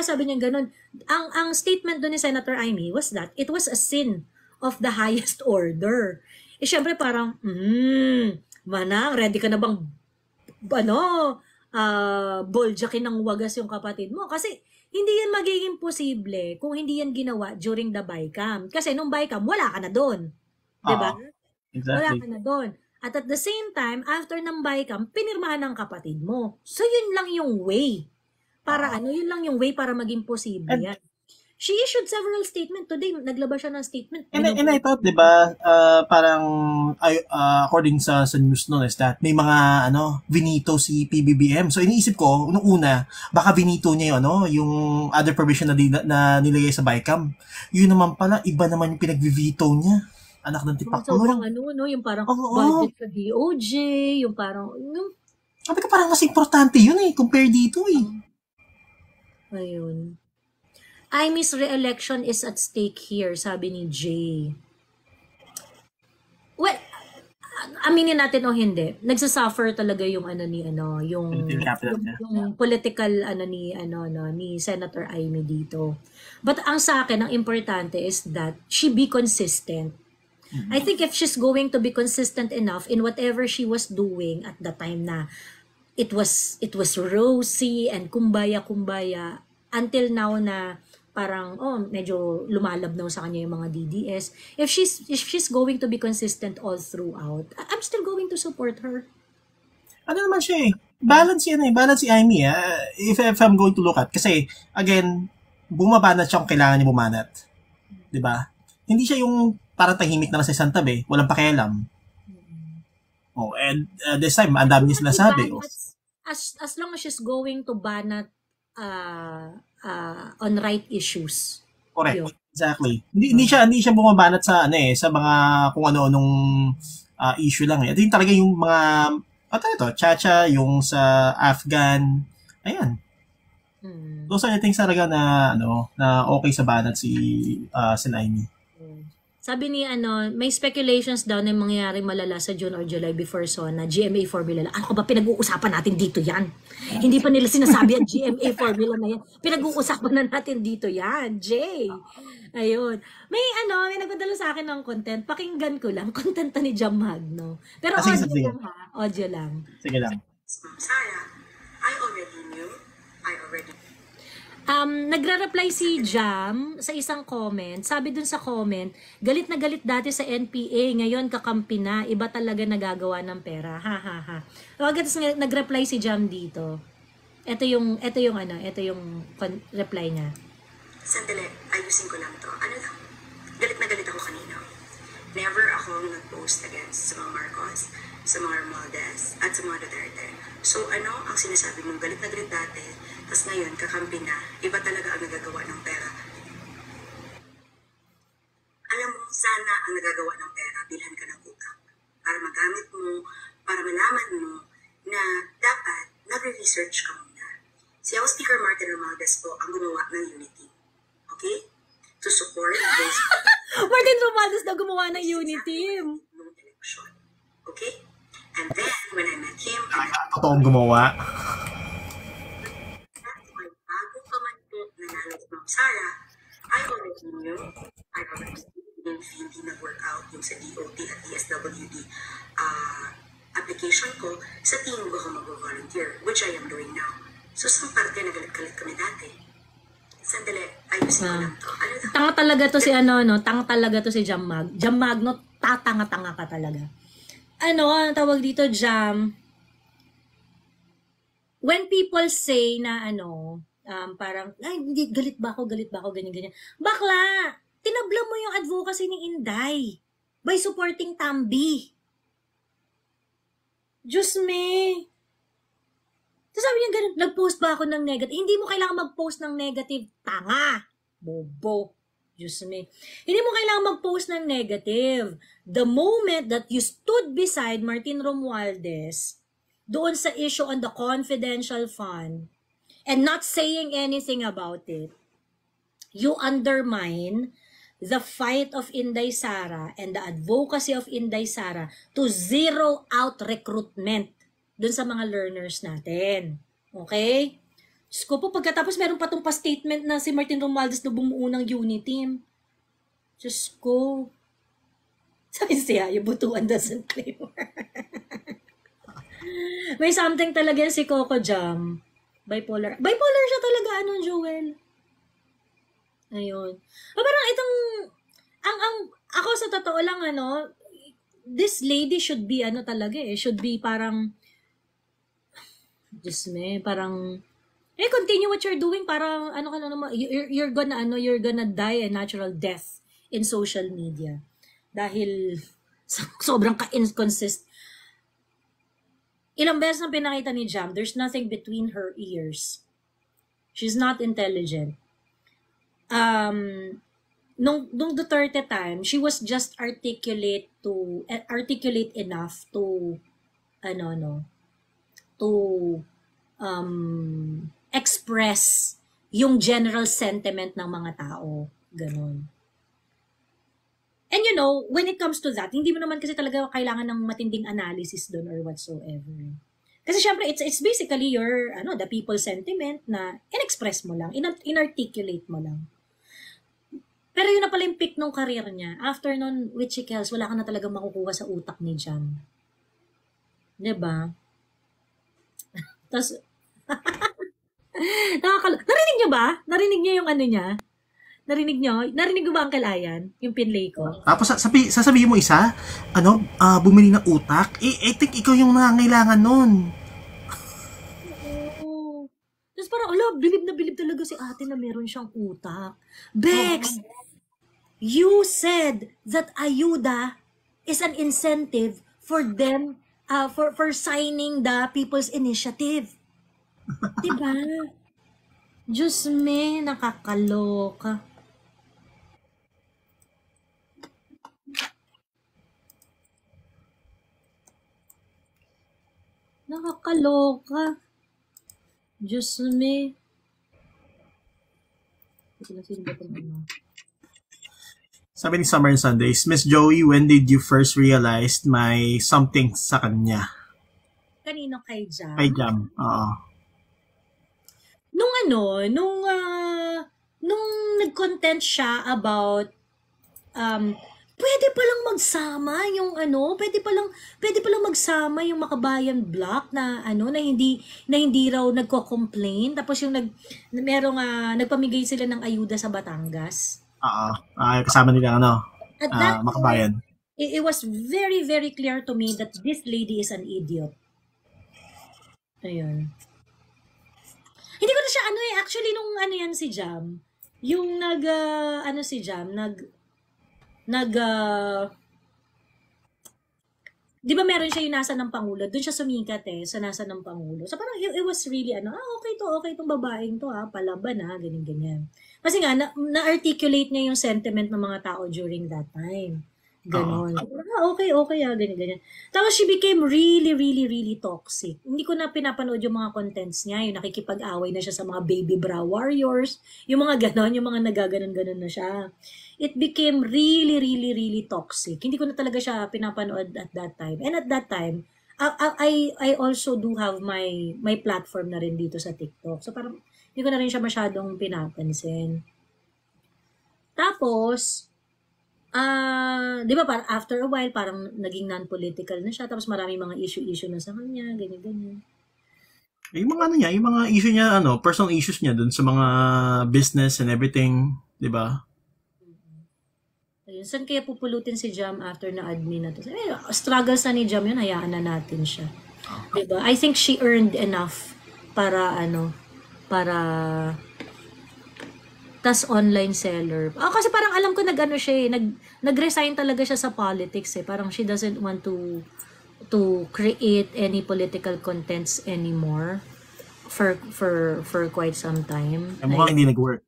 sabi niya ganun. Ang statement dun ni Senator Amy was that it was a sin of the highest order. Syempre parang, manang, ready ka na bang, boljakin ng wagas yung kapatid mo? Kasi, hindi yan magiging posible kung hindi yan ginawa during the BICAM. Kasi nung BICAM, wala ka na doon. Diba? Wala Exactly. ka na doon. At the same time, after ng BICAM, pinirmahan ng kapatid mo. So, yun lang yung way. Yun lang yung way para maging posible And yan. She issued several statements today. Naglabas siya ng statement. And I thought, 'di ba, parang according sa news noon is that may mga vinito si PBBM. So iniisip ko nung una, baka vinito niya 'yung yung other provision na nilagay sa BICAM. Yun naman pala iba naman yung pinagvi-veto niya. Anak ng Sobrang tipaklong. yung parang Oo. budget sa DOJ, yung parang, Sabi ko parang mas importante yun compare dito ayun. Imy's re-election is at stake here, sabi ni Jay. Well, aminin natin o hindi, nagsasuffer talaga yung yung political ni Senator Amy dito. But ang sa akin, ang importante is that she be consistent. I think if she's going to be consistent enough in whatever she was doing at the time na it was rosy and kumbaya until now na parang medyo lumalabnaw sa kanya yung mga DDS. If she's going to be consistent all throughout, I'm still going to support her. Ano naman siya balance si Amy if I'm going to look at kasi again bumabanat siya kung kailangan niya bumanat, 'di ba? Hindi siya yung parang tahimik na sa isang tabi, walang pakialam. And this time ang dami niya sinasabi. As long as she's going to banat on right issues. Correct. Yun. Exactly. Hindi siya bumabanat sa sa mga kung ano-anong issue lang Ito yung talaga yung mga Chacha, yung sa Afghan. Ayan. Those are the things talaga na okay sa banat si Amy. Sabi ni may speculations daw na mangyayari malala sa June or July before SONA, GMA formula. Ano ba pinag-uusapan natin dito yan? Hindi pa nila sinasabi ang GMA formula na yan. Pinag-uusapan na natin dito yan, Jay. Ayun. May nagpadala sa akin ng content. Pakinggan ko lang. Content ni Jam Magno. Pero audio lang ha. Audio lang. Sige lang. Sarah, I already knew. Nagre-reply si Jam sa isang comment. Sabi dun sa comment, galit na galit dati sa NPA, ngayon kakampi na, iba talaga nagagawa ng pera. Ha ha ha. Nag-reply si Jam dito. Ito yung reply niya. Sandali, ayusin ko lang to. Ano lang? Galit na galit ako kanina. Never ako nag-post against sa mga Marcos, sa mga Romualdez, at sa mga Duterte. So ano ang sinasabi mong galit na galit dati, tapos ngayon, kakampi na, iba talaga ang nagagawa ng pera. Alam mo, sana ang nagagawa ng pera, bilhan ka ng utang. Para magamit mo, para malaman mo na dapat nagre-research ka muna. Si House Speaker Martin Romualdez po ang gumawa ng Unity. Okay? To support those... Martin Romualdez na gumawa ng Unity. ...nung election. Okay? And then, when I met him... Totoong gumawa. Sarah, I already knew hindi nag-work-out yung sa DOT at DSWD application ko, sa team ko mag-volunteer, which I am doing now. So, sa parte, nagalit-galit kami dati. Sandali, ayusin ko lang to. Tanga talaga to si tanga talaga to si Jam Mag. Jam Magno, tatanga-tanga ka talaga. Ang tawag dito, Jam? When people say na parang, ay, hindi, galit ba ako, ganyan. Bakla, tinabla mo yung advocacy ni Inday by supporting Tambi. Diyos me. So sabi niya ganun, nag-post ba ako ng negative? Hindi mo kailangan mag-post ng negative, tanga. Bobo. Diyos me. Hindi mo kailangan mag-post ng negative. The moment that you stood beside Martin Romualdez doon sa issue on the confidential fund, and not saying anything about it, you undermine the fight of Inday Sara and the advocacy of Inday Sara to zero out recruitment dun sa mga learners natin. Okay? Diyos ko po, pagkatapos meron pa itong pa-statement na si Martin Romualdez na bumuo ng Unity. Diyos ko. Sabi siya, yung butuan doesn't claim. May something talaga si Coco Jam. Bipolar siya talaga, Joel. Ayun. Parang itong, ako sa totoo lang, this lady should be talaga should be parang parang continue what you're doing para you're gonna die a natural death in social media dahil sobrang ka-inconsist. Ilang beses na pinakita ni Jam, there's nothing between her ears. She's not intelligent. Nung Duterte time, she was just articulate enough to express yung general sentiment ng mga tao. Ganon. And when it comes to that, hindi mo naman kasi talaga kailangan ng matinding analysis doon or whatsoever. Kasi syempre, it's basically your, the people's sentiment na in-express mo lang, inarticulate mo lang. Pero yun na pala yung peak ng career niya. After nun, with Chikels, wala ka na talagang makukuha sa utak ni Jam. Diba? Tapos, narinig niyo ba? Narinig niyo yung niya? Narinig niyo? Narinig mo ba ang kalayan? Yung pinlay ko? Tapos sasabihin mo isa, bumili ng utak? I think ikaw yung nangangailangan nun. Oo. Tapos parang, bilib na bilib talaga si ate na meron siyang utak. Bex, you said that ayuda is an incentive for them, for signing the People's Initiative. Diba? Diyos me, nakakaloka. Nakakaloka. Diyos me. Sabi ni Summer Sundays, Miss Joey, when did you first realize may something sa kanya? Kanino kay Jam? Kay Jam, oo. Nung nag-content siya about pwede palang magsama yung pwede palang magsama yung Makabayan Block na hindi raw nagko-complain, tapos yung nagpamigay sila ng ayuda sa Batangas. Oo. Kasama nila At that Makabayan. It was very very clear to me that this lady is an idiot. Ayun. Hindi ko na siya actually nung yan si Jam, yung si Jam, di ba meron siya yung nasa ng Pangulo, doon siya sumikat sa nasa ng Pangulo. So parang it was really okay tong babaeng to palaban ganyan. Kasi nga, na-articulate niya yung sentiment ng mga tao during that time. Ganon. Okay, ganyan. Tapos she became really, really, really toxic. Hindi ko na pinapanood yung mga contents niya, yung nakikipag-away na siya sa mga baby bra warriors, yung mga ganon, yung mga nagaganon-ganon na siya. It became really, really, really toxic. Hindi ko na talaga siya pinapanood at that time. And at that time, I also do have my platform na rin dito sa TikTok. So parang hindi ko na rin siya masyadong pinapansin. Tapos, di ba parang after a while, parang naging non-political na siya, tapos marami mga issue na sa kanya, ganyan. Yung mga niya, yung mga issue niya, personal issues niya dun sa mga business and everything, di ba? Ayun, saan kaya pupulutin si Jam after na admin na to? Struggles na ni Jam yun, hayaan na natin siya. Di ba? I think she earned enough para tas online seller. Kasi parang alam ko siya nag-resign talaga siya sa politics Parang she doesn't want to create any political contents anymore for quite some time. Mukhang hindi nag-work.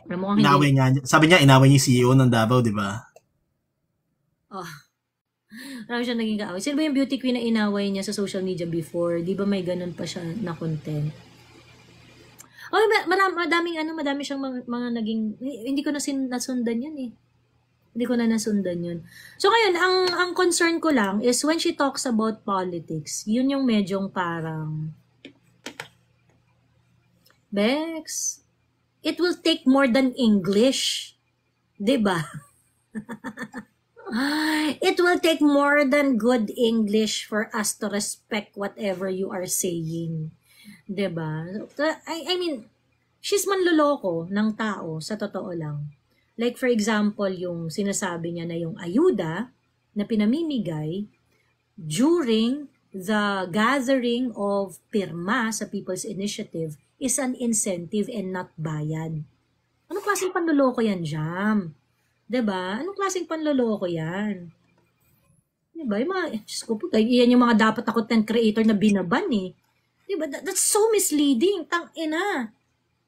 Inaway niya. Sabi niya, inaway niya yung CEO ng Davao, di ba? Marami siya naging kaaway. Sino ba yung beauty queen na inaway niya sa social media before? Di ba may ganun pa siya na content? Madami siyang mga naging, hindi ko na nasundan yun Hindi ko na nasundan yun. So ngayon, ang concern ko lang is when she talks about politics, yun yung medyong parang, Bex, it will take more than English. Diba? It will take more than good English for us to respect whatever you are saying. Diba? I mean, she's manloloko ng tao, sa totoo lang. Like for example, yung sinasabi niya na yung ayuda, na pinamimigay during the gathering of pirma sa People's Initiative is an incentive and not bayad. Anong klaseng panloloko yan, Jam? 'Di ba? Anong klaseng panloloko yan? 'Di ba? Yung mga, Diyos ko po, yan yung mga dapat ako content creator na binaban eh. 'Di ba? That's so misleading. Tang-ina.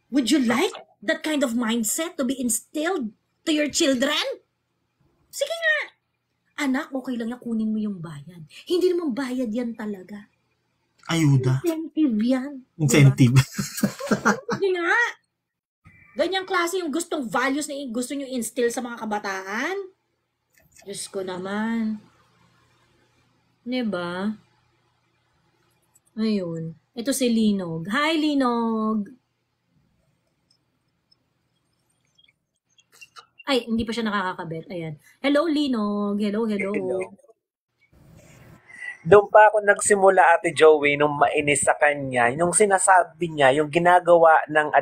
Would you like that kind of mindset to be instilled to your children? Sige nga. Anak, okay lang yan, kunin mo yung bayad. Hindi naman bayad yan talaga. Ayuda. Incentive yan. Incentive. Hindi nga. Ganyang klase yung gustong values na gusto nyo instill sa mga kabataan. Diyos ko naman. Diba? Ayun. Ito si Linog. Hi, Linog! Ay, hindi pa siya nakakakabit. Ayan. Hello, Linog. Hello. Doon pa ako nagsimula, Ate Joey, nung mainis sa kanya, yung sinasabi niya, yung ginagawa ng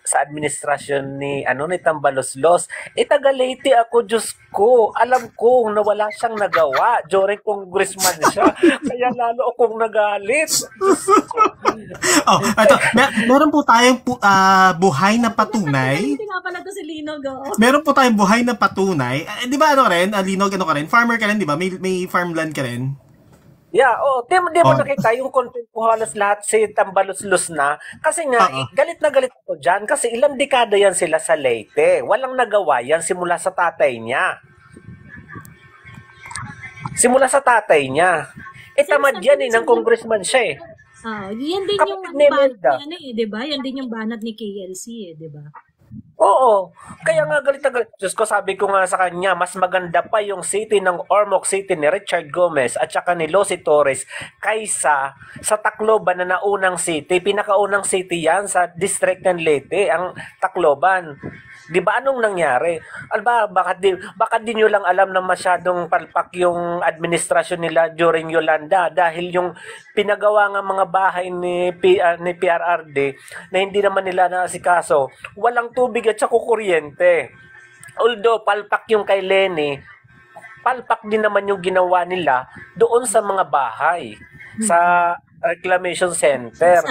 sa administrasyon ni Tambaloslos. Taga Leyte ako, Diyos ko. Alam ko na wala siyang nagawa during congressman siya. Kaya lalo akong nagalit. Ito, meron po tayong buhay na patunay. Hindi nga pala to si Linog. Meron po tayong buhay na patunay. Di ba Linog, farmer ka rin, di ba? May farmland ka rin. Yeah, di mo nakita yung content ko halos lahat si Tambaloslos na. Kasi nga, galit na galit ako dyan. Kasi ilang dekada yan sila sa Leyte. Walang nagawa yan simula sa tatay niya. Tamad yan ng congressman siya Yan din yung banat niya diba? Yan din yung banat ni KLC diba? Oo. Kaya nga galit na galit. Diyos ko, sabi ko nga sa kanya, mas maganda pa yung city ng Ormoc City ni Richard Gomez at saka ni Losi Torres kaysa sa Tacloban na naunang city. Pinakaunang city yan sa district ng Leyte, ang Tacloban. Di ba anong nangyari? Baka di nyo lang alam na masyadong palpak yung administrasyon nila during Yolanda dahil yung pinagawa ng mga bahay ni PRRD na hindi naman nila naasikaso, walang tubig at saka kuryente. Although palpak yung kay Lenny, palpak din naman yung ginawa nila doon sa mga bahay sa reclamation center.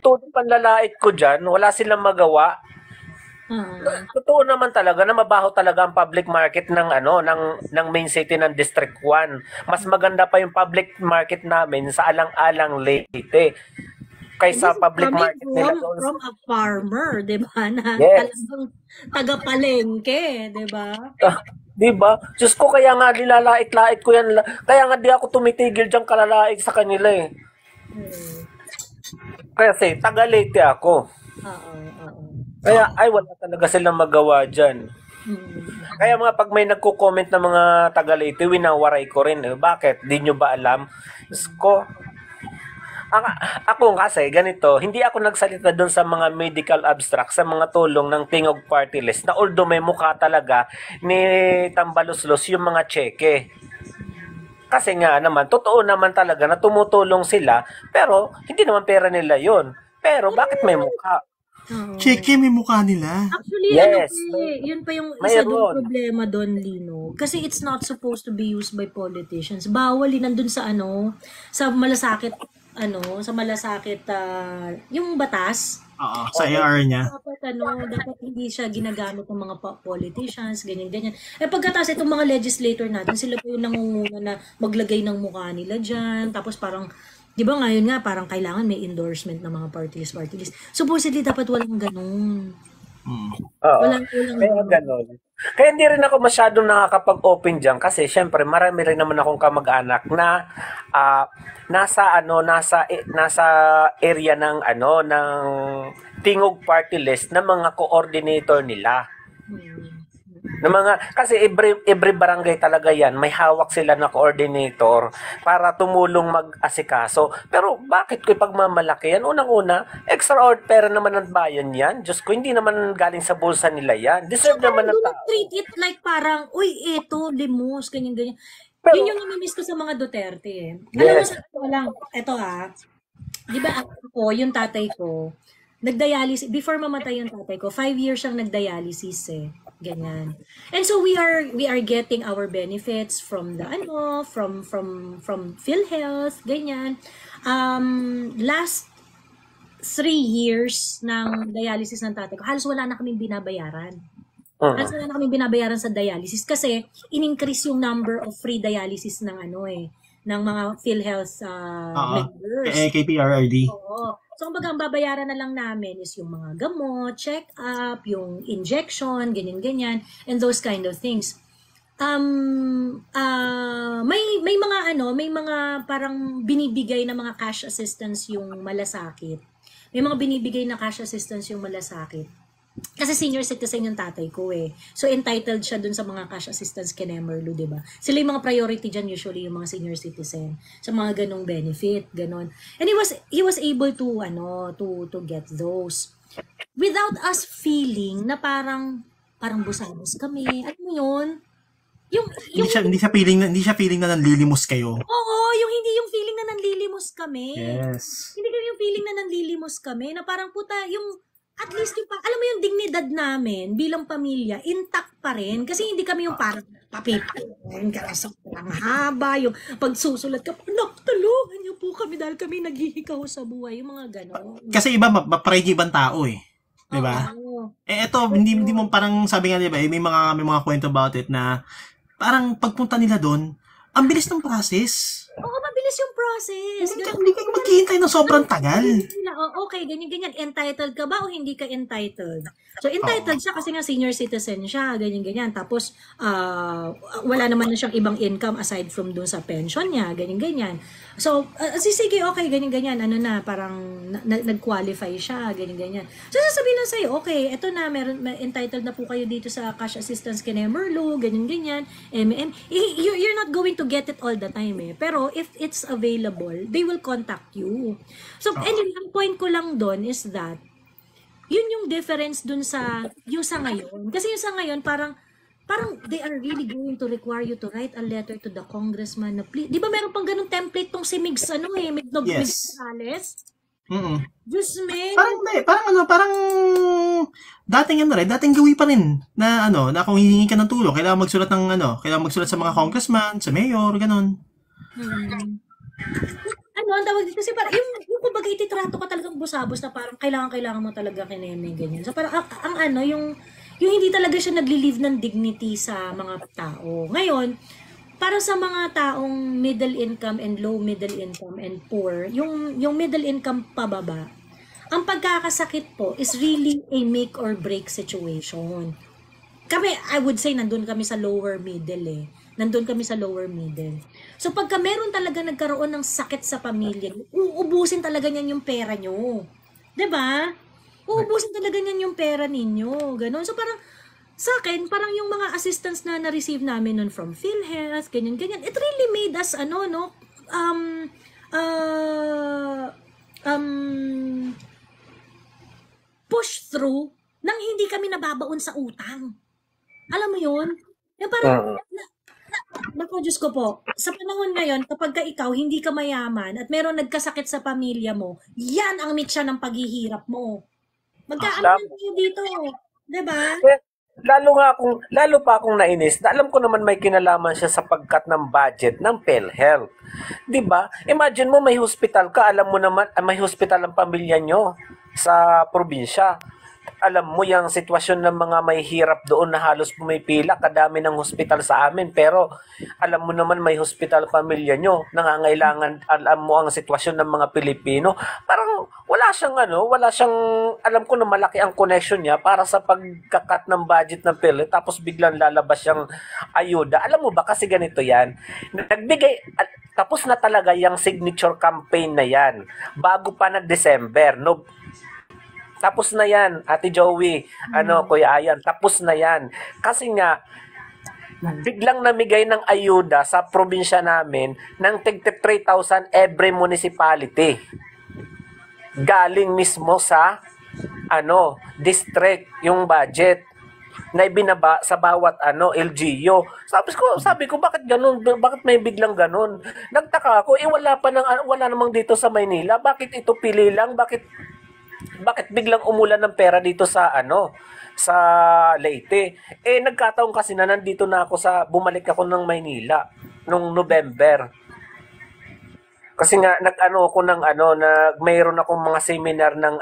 Todo panlalait ko dyan, wala silang magawa. Totoo naman talaga na mabaho talaga ang public market ng main city ng District 1. Mas maganda pa yung public market namin sa Alang-Alang Leyte kaysa public market nila from a farmer, 'di ba? Na talagang taga-palengke, 'di ba? Diba? Diyos ko, kaya nga nilalait-lait ko yan. Kaya nga di ako tumitigil dyan kalalait sa kanila Kasi taga Leyte ako. Kaya wala talaga silang magawa dyan. Kaya pag may nagko-comment na mga taga Leyte, winawaray ko rin. Bakit? Di nyo ba alam? Ko, ako kasi ganito, hindi ako nagsalita doon sa mga medical abstract, sa mga tulong ng Tingog Party List na although may mukha talaga ni Tambaloslos yung mga cheque. Kasi nga naman, totoo naman talaga na tumutulong sila, pero hindi naman pera nila yon. Pero bakit may mukha? Cheque, may mukha nila. Actually, yes, yun pa yung isa doon problema doon, Lino. Kasi it's not supposed to be used by politicians. Bawal nandun sa sa malasakit, yung batas. Sa AR niya. Dapat hindi siya ginagamit ng mga politicians, ganyan-ganyan. Pagkatapos itong mga legislator natin, sila po yung nangunguna na maglagay ng mukha nila dyan. Tapos parang, di ba ngayon nga, parang kailangan may endorsement ng mga party list. Supposedly, dapat walang ganun. Walang kaya ganun. Kaya hindi rin ako masyadong nakakapag-open dyan kasi syempre marami rin naman akong kamag-anak na nasa area ng Tingog Party List na mga coordinator nila. Kasi every barangay talaga yan, may hawak sila na coordinator para tumulong mag-asikaso. Pero bakit ko ipagmamalaki yan? Unang-una, extra pera naman ng bayan yan. Diyos ko, hindi naman galing sa bulsa nila yan. Deserve naman ng tao. Treat it like parang, eto, limos, ganyan-ganyan. Yun yung namimiss ko sa mga Duterte. Alam mo, ito di ba ako, yung tatay ko, Nagdialysis, before mamatay yung tatay ko, 5 years siyang nagdialysis eh. Ganyan. And so we are getting our benefits from the from PhilHealth, ganyan. Last 3 years ng dialysis ng tatay ko, halos wala na kaming binabayaran. Halos wala na kaming binabayaran sa dialysis kasi in-increase yung number of free dialysis ng ng mga PhilHealth members. KPRRD. Oo. So, kumbaga, ang babayaran na lang namin is yung mga gamot, check-up, yung injection, ganyan-ganyan, and those kind of things. May mga parang binibigay na mga cash assistance yung malasakit. May mga binibigay na cash assistance yung malasakit. Kasi senior citizen yung tatay ko eh. So, entitled siya dun sa mga cash assistance kay Emerlo, diba? Sila yung mga priority dyan, usually yung mga senior citizen. Sa mga ganong benefit, ganon. And he was able to get those. Without us feeling na parang busagos kami. Ano mo yun? Hindi siya feeling na nanlilimos kayo. Oo, hindi yung feeling na nanlilimos kami. Yes. Hindi yung feeling na nanlilimos kami, na parang puta, at least alam mo yung dignidad namin bilang pamilya, intact pa rin. Kasi hindi kami yung parang papipain, karasok ang haba, yung pagsusulat ka, tulungan niyo po kami dahil kami naghihikaw sa buhay, yung mga gano'n. Kasi iba, maparegi ibang tao eh. Diba? Eto, hindi mo parang sabi nga diba, may mga kwento about it na parang pagpunta nila doon, ang bilis ng process. Oo, mabilis yung process. Hindi ka maghihintay ng sobrang tagal. Okay, ganyan. Entitled ka ba o hindi ka entitled? So, entitled siya kasi nga senior citizen siya, ganyan. Tapos, wala naman na siyang ibang income aside from dun sa pension niya, ganyan. So, sige, okay, ganyan. Parang nag-qualify siya, ganyan. So, sasabihin lang sa'yo, okay, eto na, entitled na po kayo dito sa cash assistance kay Emerlo, ganyan. You're not going to get it all the time eh. Pero, if it's available, they will contact you. So, anyway, ang point ko lang doon is that, yun yung difference dun sa ngayon. Kasi yung sa ngayon, parang they are really going to require you to write a letter to the congressman na please. Di ba meron pang ganung template tong si Migs, Mignog Gonzales? Diyos me. Parang dating gawi pa rin na na kung hihingi ka ng tulong, kailangan magsulat sa mga congressman, sa mayor, ganun. Ang tawag dito kasi parang yung kumbaga ititrato ka talagang busabos na parang kailangan mo talaga kineme, ganyan. So parang yung hindi talaga siya nagli-live ng dignity sa mga tao. Ngayon, para sa mga taong middle income and low middle income and poor, yung middle income pababa, ang pagkakasakit po is really a make or break situation. Kami, I would say, nandun kami sa lower middle eh. So pagka meron talaga nagkaroon ng sakit sa pamilya, uubusin talaga niyan yung pera nyo. 'Di ba? Uubusin talaga niyan yung pera ninyo. Ganon. So parang sa akin, parang yung mga assistance na na-receive namin nun from PhilHealth, ganyan. It really made us push through nang hindi kami nababaon sa utang. Alam mo yun? Yung parang naku, Diyos ko po, sa panahon ngayon, kapag ka ikaw hindi ka mayaman at meron nagkasakit sa pamilya mo, yan ang mitsa ng paghihirap mo. Magkaano kayo dito, 'di ba? Lalo pa akong nainis na alam ko naman may kinalaman siya sa pagkat ng budget ng PhilHealth. 'Di ba? Imagine mo may hospital ka, alam mo naman may hospital ang pamilya nyo sa probinsya. Alam mo yung sitwasyon ng mga may hirap doon na halos pumipila, kadami ng hospital sa amin, pero alam mo naman may hospital pamilya nyo, nangangailangan, alam mo ang sitwasyon ng mga Pilipino, parang wala siyang, alam ko na malaki ang connection niya para sa pagkakat ng budget ng PhilHealth, tapos biglang lalabas siyang ayuda. Alam mo ba, kasi ganito yan, tapos na talaga yung signature campaign na yan, bago pa nag-December, tapos na yan, Ate Joey, Kuya Ayan, tapos na yan. Kasi nga, biglang namigay ng ayuda sa probinsya namin ng tig 3,000 every municipality. Galing mismo sa, district, yung budget na ibinaba sa bawat LGU. Sabi ko bakit ganun? Bakit may biglang ganun? Nagtaka ako, wala namang dito sa Maynila. Bakit ito pili lang? Bakit bakit biglang umulan ng pera dito sa sa Leyte? Nagkataon kasi na nandito na ako bumalik ako ng Maynila nung November. Kasi nga nag-ano ako ng mayroon akong mga seminar ng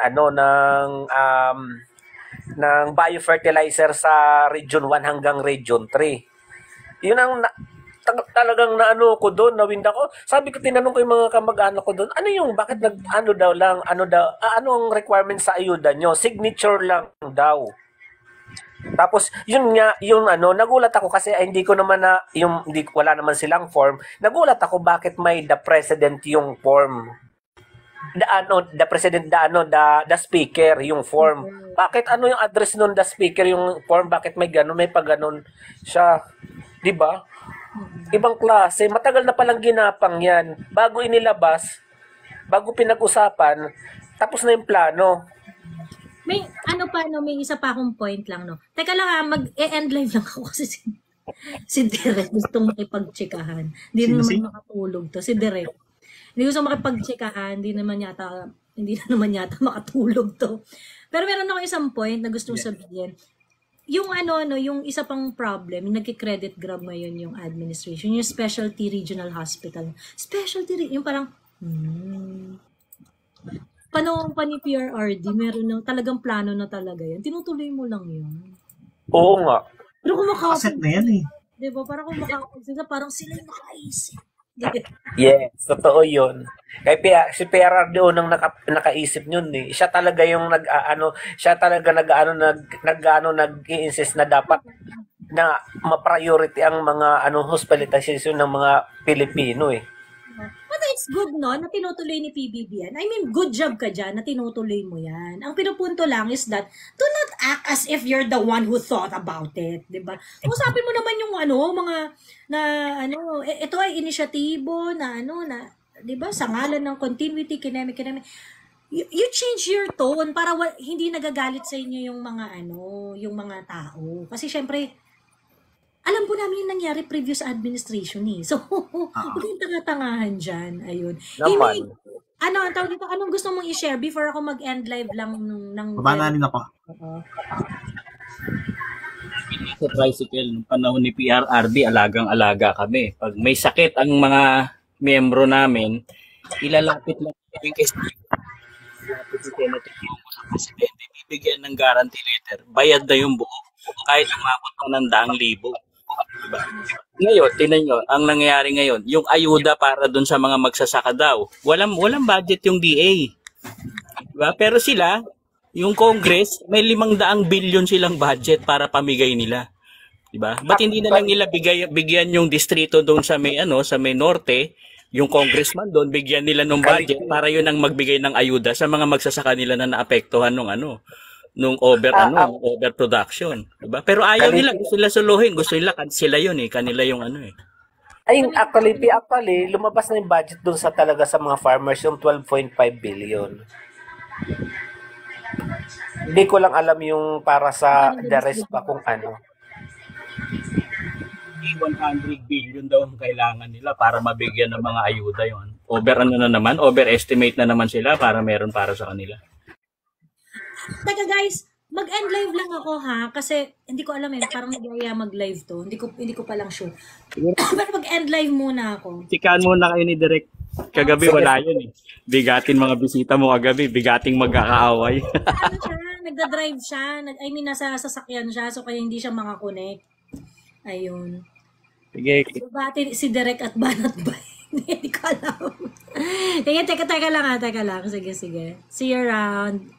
biofertilizer sa Region 1 hanggang Region 3. Yun ang talagang naano ko doon, nawinda ko. Sabi ko, tinanong ko yung mga kamag-anak ko doon, bakit ano ang requirement sa ayuda nyo? Signature lang daw. Tapos, yun nga, nagulat ako kasi hindi ko naman wala naman silang form. Nagulat ako bakit may the president yung form. The president, the speaker yung form. Bakit yung address nun, the speaker yung form? Bakit may pag-ganon siya? 'Di ba? Ibang klase, matagal na palang ginapang yan. Bago inilabas, bago pinag-usapan, tapos na yung plano. May may isa pa akong point lang, no. Teka lang mag-end live lang ako kasi si Derek gustong makipagtsikahan. Hindi naman makatulog to. Si Derek. Hindi gusto makipagtsikahan, hindi na naman yata makatulog to. Pero meron ako isang point na gustong sabihin. Yung yung isa pang problem, yung nagki-credit grab ngayon yung administration, yung specialty regional hospital. Yung parang, panahon pa ni PRRD, meron na talagang plano na talaga yan. Tinutuloy mo lang yun. Oo nga. Pero asset na yan eh. Diba? Parang kung makakapagsalita, parang sila yung nakaisip. Yes, totoo yun. Si PRRD unang nakaisip yun eh. Siya talaga yung nag-i-insist na dapat na ma-priority ang mga hospitalization ng mga Pilipino eh. But it's good, no, na tinutuloy ni PBB yan. I mean, good job ka dyan na tinutuloy mo yan. Ang pinupunto lang is that, do not act as if you're the one who thought about it. Diba? Usapin mo naman yung ito ay inisyatibo na diba, sa ngalan ng continuity, kinemi. You change your tone para hindi nagagalit sa inyo yung mga tao. Kasi syempre, alam po namin yung nangyari previous administration eh. So, huwag yung tanga-tangahan dyan. Ayun. Naman. Ang tawag dito, anong gusto mong i-share before ako mag-end live lang ng... Babananin ako. Sa tricycle, nung panahon ni PRRD, alagang-alaga kami. Pag may sakit ang mga miyembro namin, ilalapit lang yung ilalapit si Senator Bongo sa presidente, bibigyan ng guarantee letter, bayad na yung buo. Kahit umabot pa ng 100,000. Diba? Ngayon, tinan nyo, ang nangyayari ngayon, yung ayuda para dun sa mga magsasaka daw, walang budget yung DA. Diba? Pero sila, yung Congress, may 500 billion silang budget para pamigay nila. Diba? Ba't hindi na lang nila bigyan yung distrito doon sa may norte, yung congressman doon, bigyan nila ng budget para yun ang magbigay ng ayuda sa mga magsasaka nila na naapektuhan nung overproduction, diba? Pero ayaw nila, gusto nila suluhin, gusto nila sila yun eh, kanila yung Actually, lumabas na yung budget dun talaga sa mga farmers, yung 12.5 billion. Hindi ko lang alam yung para sa the rest pa kung 100 billion daw ang kailangan nila para mabigyan ng mga ayuda yun. Overestimate na naman sila para meron para sa kanila. Teka guys, mag-end live lang ako ha, kasi hindi ko alam parang nag-aya mag-live to. Hindi ko pa lang sure. Pero mag-end live muna ako. Sikaan muna kayo ni Direk. Kagabi wala yun eh. Bigatin mga bisita mo kagabi, bigating magkakaaway. Nagda-drive siya. Nasa sasakyan siya, so kaya hindi siya makakonect. Ayun. Sige. So, bati si Direk at Banat Bay. Hindi ko alam. Teka lang. Sige. See you around.